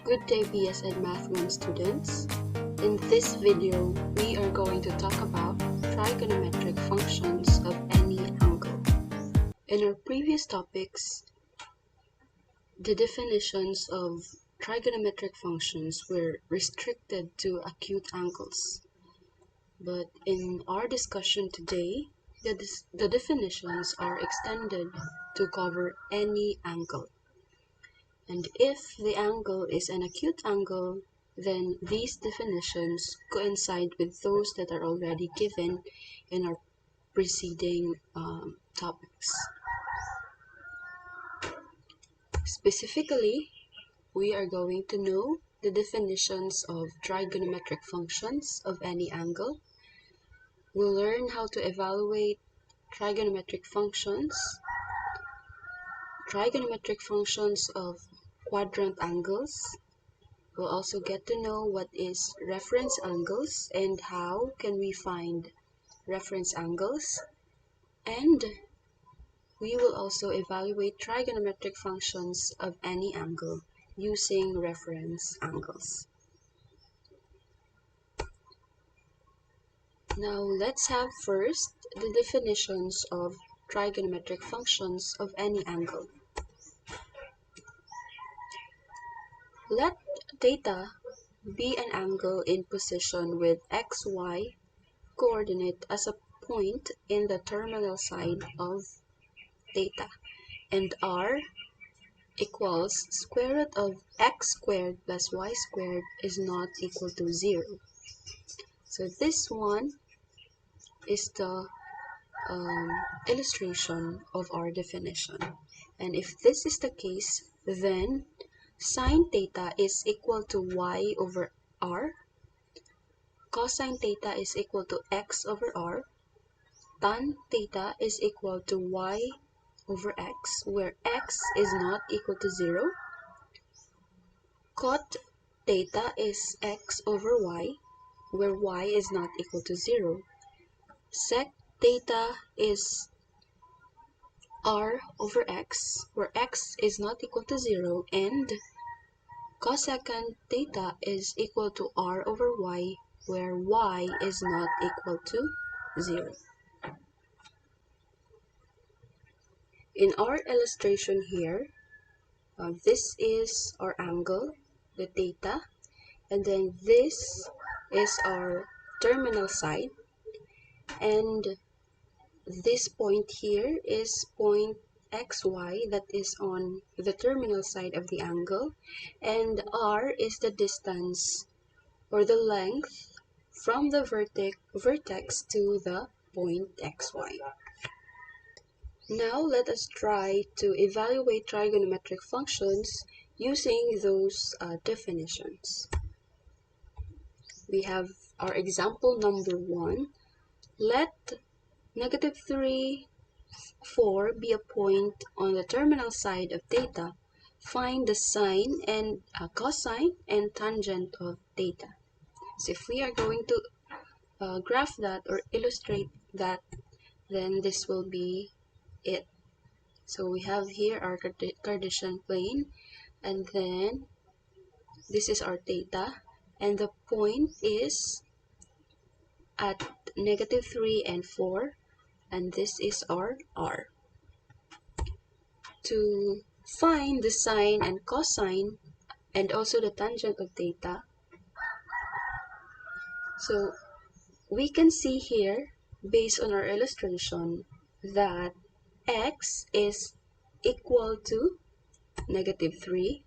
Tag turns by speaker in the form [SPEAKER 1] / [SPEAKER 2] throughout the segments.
[SPEAKER 1] Good day BSN Math 1 students. In this video, we are going to talk about trigonometric functions of any angle. In our previous topics, the definitions of trigonometric functions were restricted to acute angles. But in our discussion today, the definitions are extended to cover any angle. And if the angle is an acute angle, then these definitions coincide with those that are already given in our preceding topics. Specifically, we are going to know the definitions of trigonometric functions of any angle. We'll learn how to evaluate trigonometric functions of quadrant angles. We'll also get to know what is reference angles and how can we find reference angles. And we will also evaluate trigonometric functions of any angle using reference angles. Now let's have first the definitions of trigonometric functions of any angle. Let theta be an angle in position with xy coordinate as a point in the terminal side of theta, and r equals square root of x squared plus y squared is not equal to 0. So this one is the illustration of our definition. And if this is the case, then sine theta is equal to y over r, cosine theta is equal to x over r, tan theta is equal to y over x, where x is not equal to 0. Cot theta is x over y, where y is not equal to 0. Sec theta is r over x, where x is not equal to 0. And cosecant theta is equal to r over y, where y is not equal to 0. In our illustration here, this is our angle, the theta, and then this is our terminal side, and this point here is point xy that is on the terminal side of the angle, and r is the distance or the length from the vertex to the point xy. Now let us try to evaluate trigonometric functions using those definitions. We have our example number 1. Let -3, 4 be a point on the terminal side of theta. Find the sine and cosine and tangent of theta. So if we are going to graph that or illustrate that, then this will be it. So we have here our Cartesian plane, and then this is our theta, and the point is at -3 and 4, and this is our r. To find the sine and cosine and also the tangent of theta, so we can see here, based on our illustration, that x is equal to -3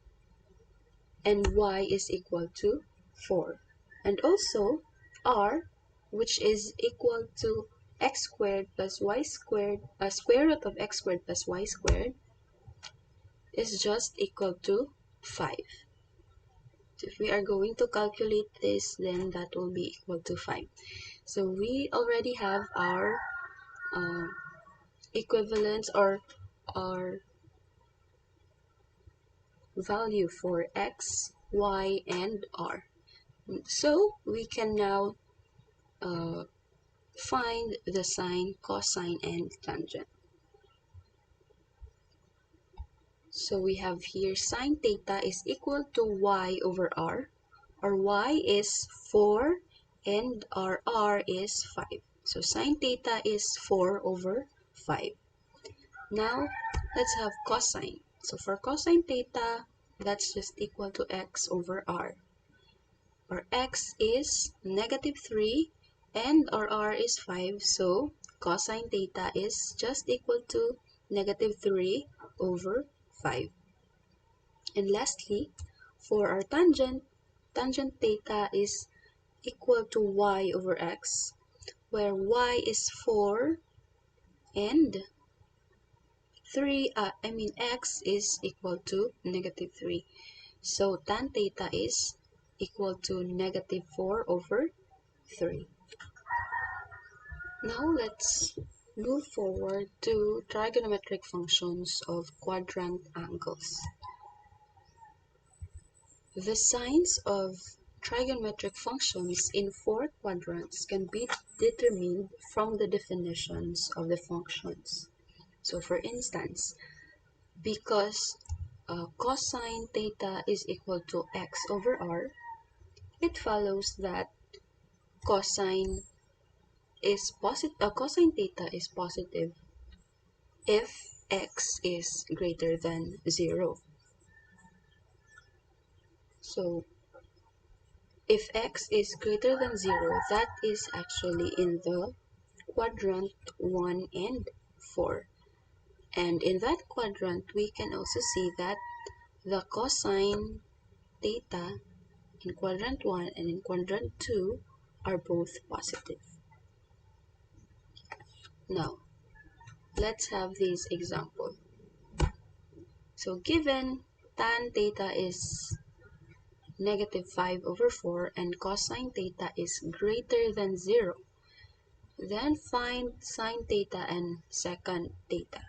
[SPEAKER 1] and y is equal to 4. And also r, which is equal to x squared plus y squared, square root of x squared plus y squared, is just equal to 5. So if we are going to calculate this, then that will be equal to 5. So we already have our equivalence or our value for x, y, and r. So we can now find the sine, cosine, and tangent. So we have here sine theta is equal to y over r. Our y is 4 and our r is 5. So sine theta is 4 over 5. Now, let's have cosine. So for cosine theta, that's just equal to x over r. Our x is negative 3 and our r is 5. So cosine theta is just equal to negative 3 over 5. And lastly, for our tangent, tangent theta is equal to y over x, where y is 4 and x is equal to negative 3. So tan theta is equal to negative 4 over 3. Now let's move forward to trigonometric functions of quadrant angles. The signs of trigonometric functions in four quadrants can be determined from the definitions of the functions. So for instance, because cosine theta is equal to x over r, it follows that cosine cosine theta is positive if x is greater than 0. So if x is greater than 0, that is actually in the quadrant 1 and 4. And in that quadrant, we can also see that the cosine theta in quadrant 1 and in quadrant 2 are both positive. Now, let's have this example. So given tan theta is negative 5 over 4 and cosine theta is greater than 0, then find sine theta and secant theta.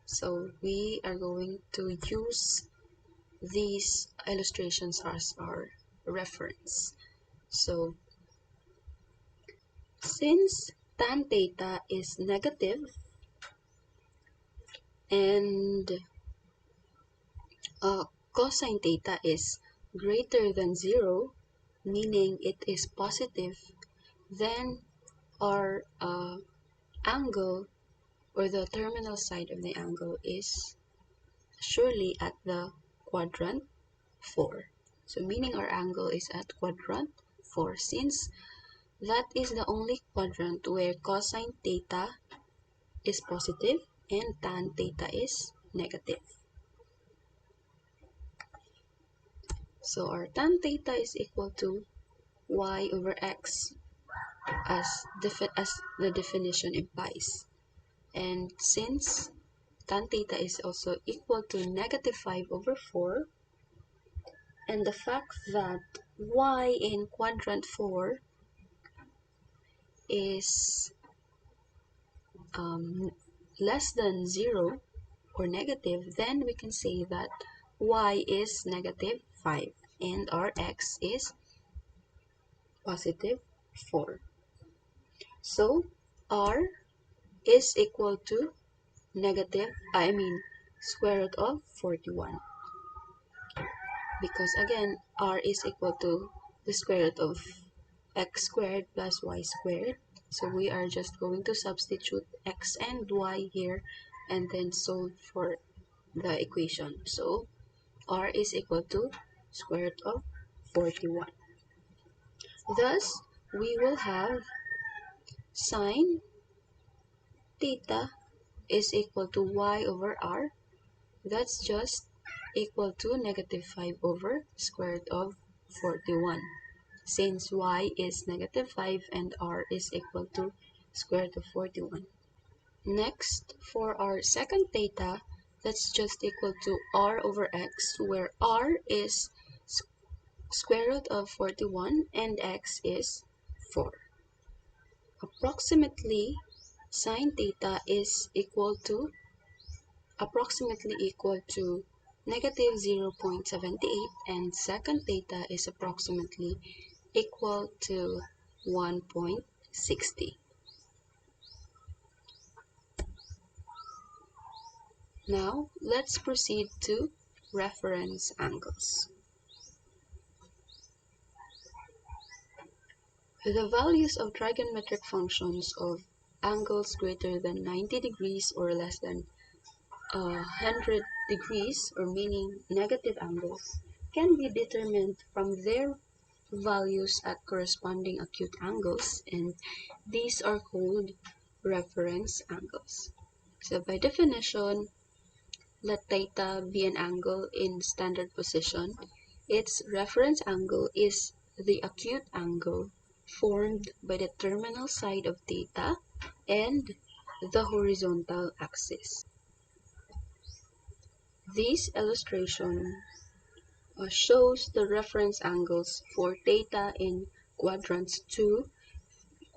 [SPEAKER 1] So we are going to use these illustrations as our reference. So since tan theta is negative and cosine theta is greater than 0, meaning it is positive, then our angle or the terminal side of the angle is surely at the quadrant 4. So meaning our angle is at quadrant 4, since that is the only quadrant where cosine theta is positive and tan theta is negative. So our tan theta is equal to y over x as the definition implies. And since tan theta is also equal to negative 5 over 4, and the fact that y in quadrant 4 is less than 0 or negative, then we can say that y is negative 5 and our x is positive 4. So r is equal to square root of 41, because again r is equal to the square root of x squared plus y squared. So we are just going to substitute x and y here and then solve for the equation. So r is equal to square root of 41. Thus, we will have sine theta is equal to y over r. That's just equal to negative 5 over square root of 41, since y is negative 5 and r is equal to square root of 41. Next, for our secant theta, that's just equal to r over x, where r is square root of 41 and x is 4. Approximately, sine theta is approximately equal to negative 0.78 and secant theta is approximately equal to 1.60. Now, let's proceed to reference angles. The values of trigonometric functions of angles greater than 90 degrees or less than 100 degrees, or meaning negative angles, can be determined from their values at corresponding acute angles, and these are called reference angles. So by definition, let theta be an angle in standard position. Its reference angle is the acute angle formed by the terminal side of theta and the horizontal axis. This illustration shows the reference angles for theta in quadrants 2,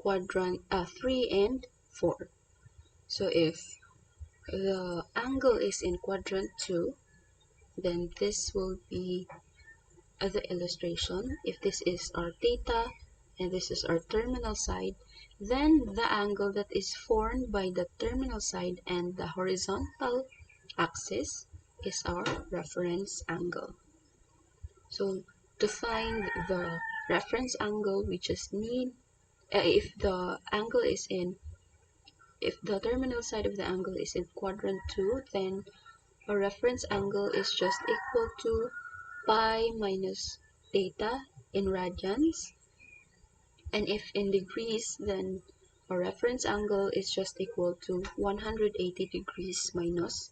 [SPEAKER 1] 3, and 4. So if the angle is in quadrant 2, then this will be the illustration. If this is our theta and this is our terminal side, then the angle that is formed by the terminal side and the horizontal axis is our reference angle. So to find the reference angle, we just need, if the terminal side of the angle is in quadrant 2, then our reference angle is just equal to pi minus theta in radians. And if in degrees, then our reference angle is just equal to 180 degrees minus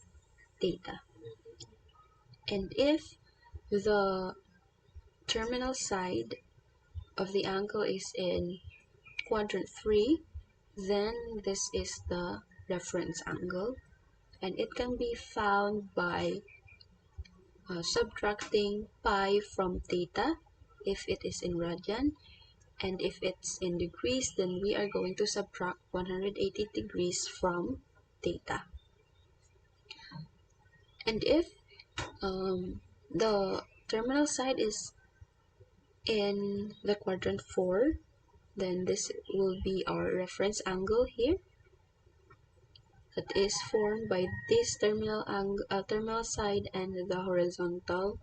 [SPEAKER 1] theta. And if the terminal side of the angle is in quadrant 3, then this is the reference angle, and it can be found by subtracting pi from theta if it is in radian, and if it's in degrees, then we are going to subtract 180 degrees from theta. And if the terminal side is in the quadrant 4, then this will be our reference angle here, that is formed by this terminal side and the horizontal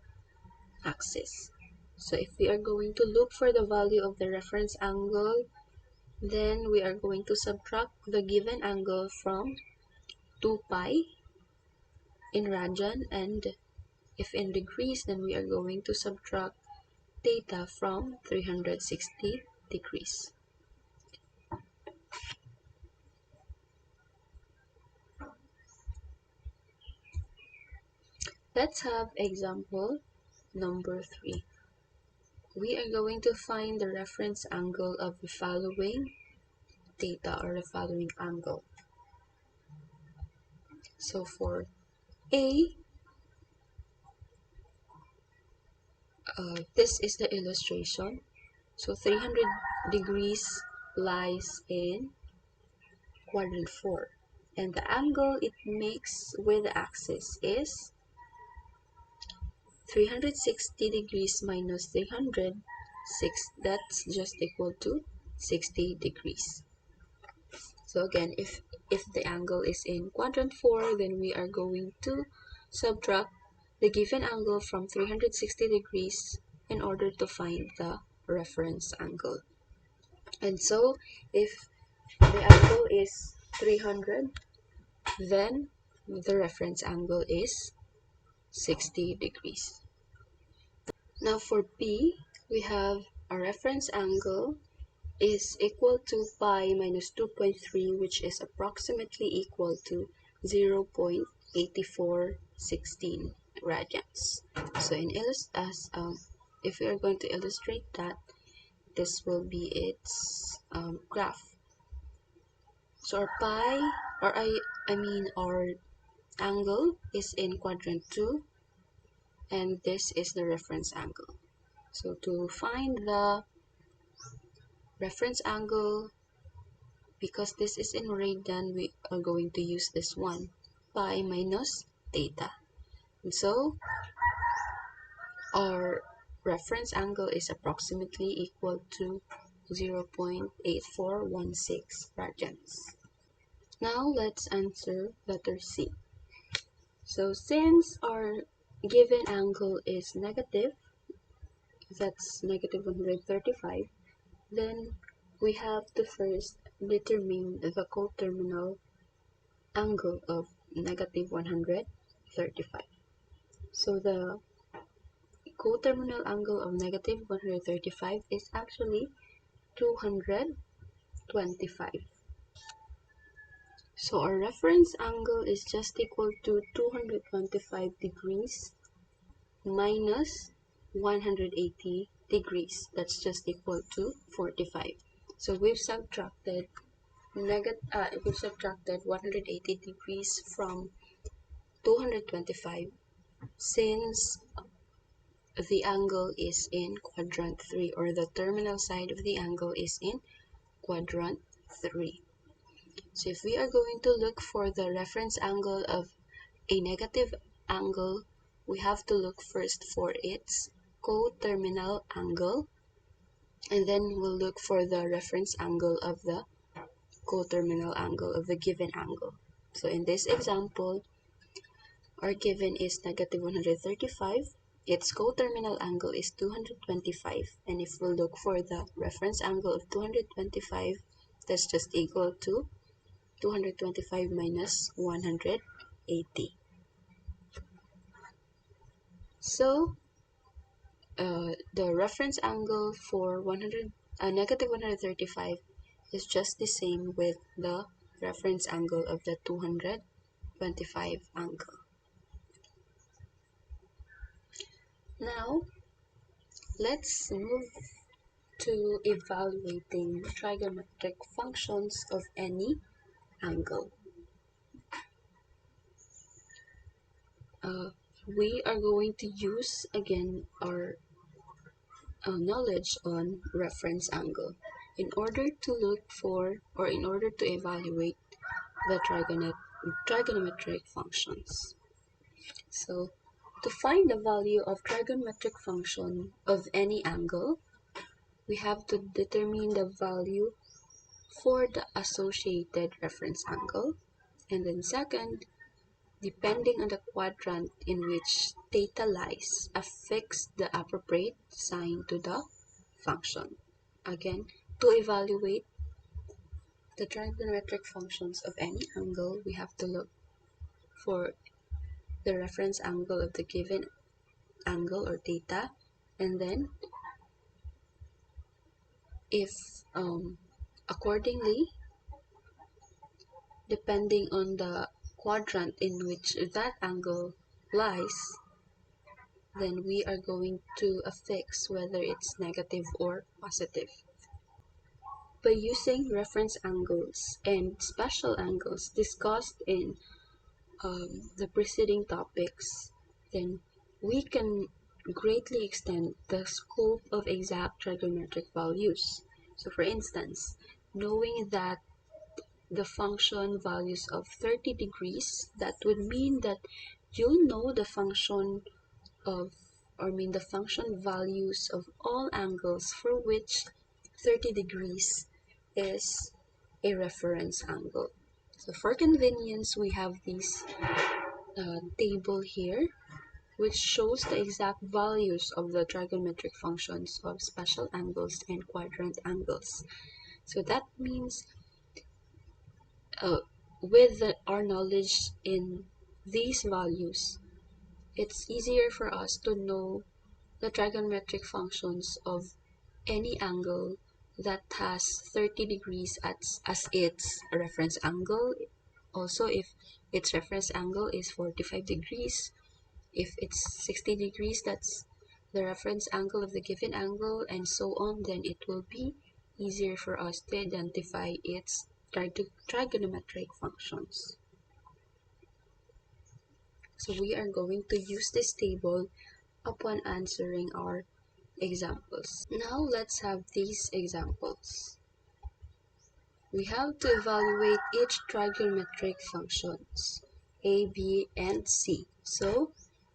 [SPEAKER 1] axis. So if we are going to look for the value of the reference angle, then we are going to subtract the given angle from 2 pi in radian, and if in degrees, then we are going to subtract theta from 360 degrees. Let's have example number 3. We are going to find the reference angle of the following theta, or the following angle. So for A, this is the illustration. So 300 degrees lies in quadrant 4, and the angle it makes with the axis is 360 degrees minus 306, that's just equal to 60 degrees. So again, if the angle is in quadrant 4, then we are going to subtract the given angle from 360 degrees in order to find the reference angle. And so if the angle is 300, then the reference angle is 60 degrees. Now for B, we have a reference angle is equal to pi minus 2.3, which is approximately equal to 0.8416 radians. So if we are going to illustrate that, this will be its graph. So our angle is in quadrant 2, and this is the reference angle. So to find the reference angle, because this is in radian, we are going to use this one, pi minus theta. And so our reference angle is approximately equal to 0.8416 radians. Now let's answer letter C. So since our given angle is negative, that's negative 135, then we have to first determine the coterminal angle of negative 135. So the coterminal angle of negative 135 is actually 225. So our reference angle is just equal to 225 degrees minus 180 degrees. That's just equal to 45. So we've subtracted 180 degrees from 225 since the angle is in quadrant 3, or the terminal side of the angle is in quadrant 3. So if we are going to look for the reference angle of a negative angle, we have to look first for its coterminal angle, and then we'll look for the reference angle of the coterminal angle of the given angle. So in this example, our given is negative 135, its coterminal angle is 225, and if we look for the reference angle of 225, that's just equal to 225 minus 180. So the reference angle for negative 135 is just the same with the reference angle of the 225 angle. Now, let's move to evaluating trigonometric functions of any angle. We are going to use again our knowledge on reference angle in order to look for, or in order to evaluate the trigonometric functions. So to find the value of trigonometric function of any angle, we have to determine the value for the associated reference angle, and then second, depending on the quadrant in which theta lies, affix the appropriate sign to the function. Again, to evaluate the trigonometric functions of any angle, we have to look for the reference angle of the given angle, or theta, and then if accordingly, depending on the quadrant in which that angle lies, then we are going to affix whether it's negative or positive. By using reference angles and special angles discussed in the preceding topics, then we can greatly extend the scope of exact trigonometric values. So for instance, knowing that the function values of 30 degrees, that would mean that you'll know the function of, the function values of all angles for which 30 degrees is a reference angle. So for convenience, we have this table here, which shows the exact values of the trigonometric functions of special angles and quadrant angles. So that means with our knowledge in these values, it's easier for us to know the trigonometric functions of any angle that has 30 degrees as its reference angle. Also, if its reference angle is 45 degrees, if it's 60 degrees, that's the reference angle of the given angle, and so on, then it will be easier for us to identify its trigonometric functions. So we are going to use this table upon answering our examples. Now let's have these examples. We have to evaluate each trigonometric functions a, b, and c. So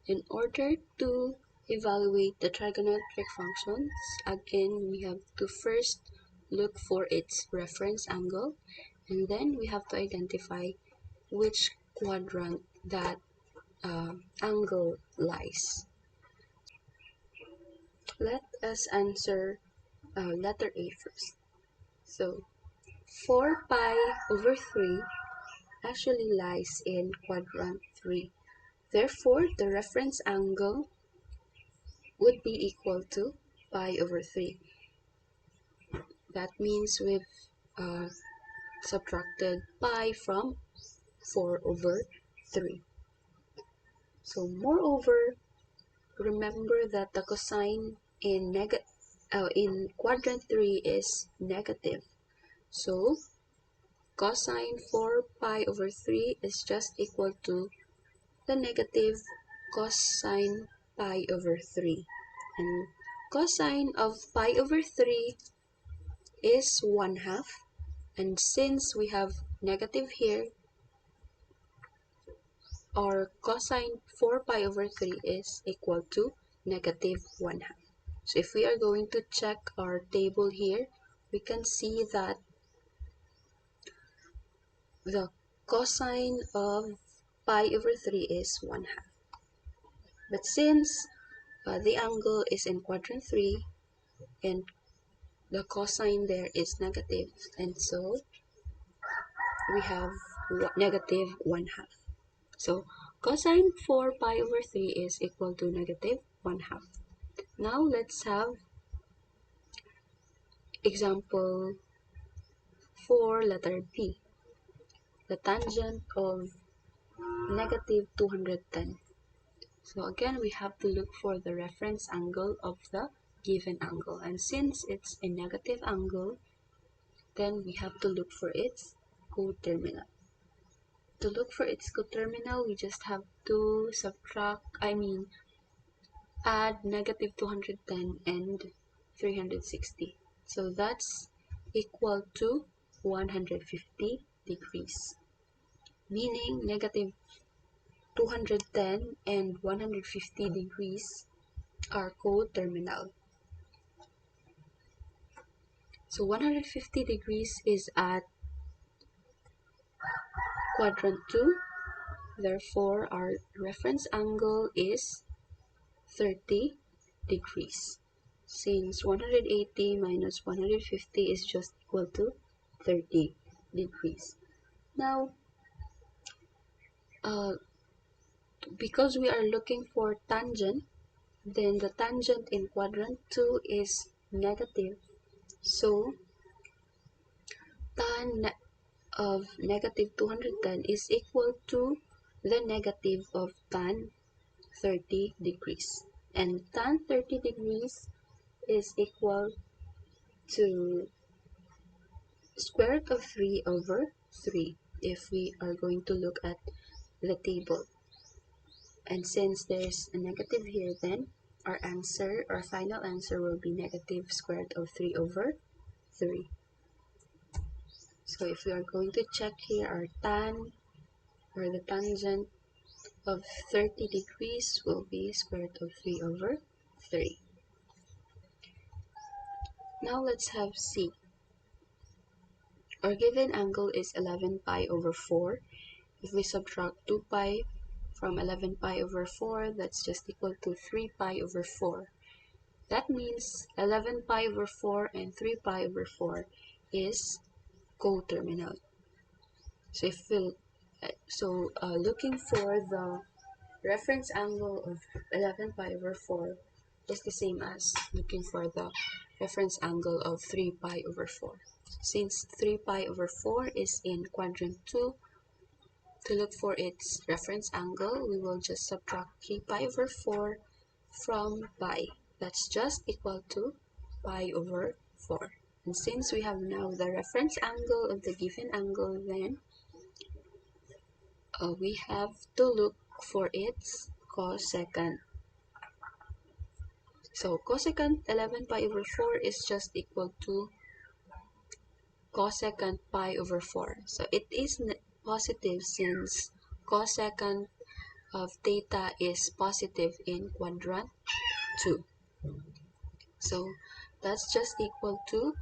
[SPEAKER 1] in order to evaluate the trigonometric functions, again we have to first look for its reference angle, and then we have to identify which quadrant that angle lies. Let us answer letter A first. So 4 pi over 3 actually lies in quadrant 3. Therefore, the reference angle would be equal to pi over 3. That means we've subtracted pi from 4 over 3. So moreover, remember that the cosine in quadrant 3 is negative. So cosine 4 pi over 3 is just equal to the negative cosine pi over 3. And cosine of pi over 3 is 1/2. And since we have negative here, our cosine 4 pi over 3 is equal to negative 1/2. So if we are going to check our table here, we can see that the cosine of pi over 3 is 1/2. But since the angle is in quadrant 3 and the cosine there is negative, and so we have negative 1/2. So cosine 4 pi over 3 is equal to negative 1/2. Now let's have example for letter B. The tangent of negative 210. So again, we have to look for the reference angle of the given angle. And since it's a negative angle, then we have to look for its coterminal. To look for its coterminal, we just have to add negative 210 and 360. So that's equal to 150 degrees. Meaning negative 210 and 150 degrees are coterminal. So 150 degrees is at quadrant 2. Therefore, our reference angle is 30 degrees. Since 180 minus 150 is just equal to 30 degrees. Now, because we are looking for tangent, then the tangent in quadrant 2 is negative. So, tan of negative 210 is equal to the negative of tan 30 degrees. And tan 30 degrees is equal to square root of 3 over 3 if we are going to look at the table. And since there's a negative here, then our final answer will be negative square root of 3 over 3. So if we are going to check here, our tan or the tangent of 30 degrees will be square root of 3 over 3. Now let's have C. Our given angle is 11 pi over 4. If we subtract 2 pi from 11 pi over 4, that's just equal to 3 pi over 4. That means 11 pi over 4 and 3 pi over 4 is coterminal. So if we looking for the reference angle of 11 pi over 4 is the same as looking for the reference angle of 3 pi over 4. Since 3 pi over 4 is in quadrant 2, to look for its reference angle, we will just subtract 3 pi over 4 from pi. That's just equal to pi over 4. And since we have now the reference angle of the given angle, then we have to look for its cosecant. So cosecant 11 pi over 4 is just equal to cosecant pi over 4. So it is positive since cosecant of theta is positive in quadrant 2. So that's just equal to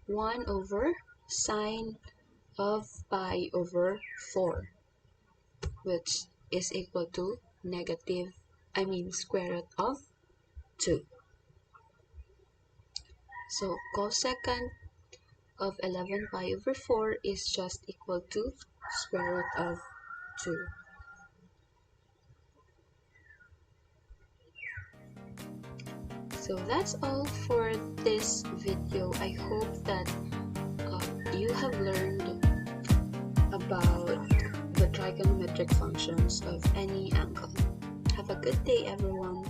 [SPEAKER 1] 1 over sine of pi over 4, which is equal to square root of 2. So cosecant of 11 pi over 4 is just equal to square root of 2. So that's all for this video. I hope that you have learned about the trigonometric functions of any angle. Have a good day, everyone.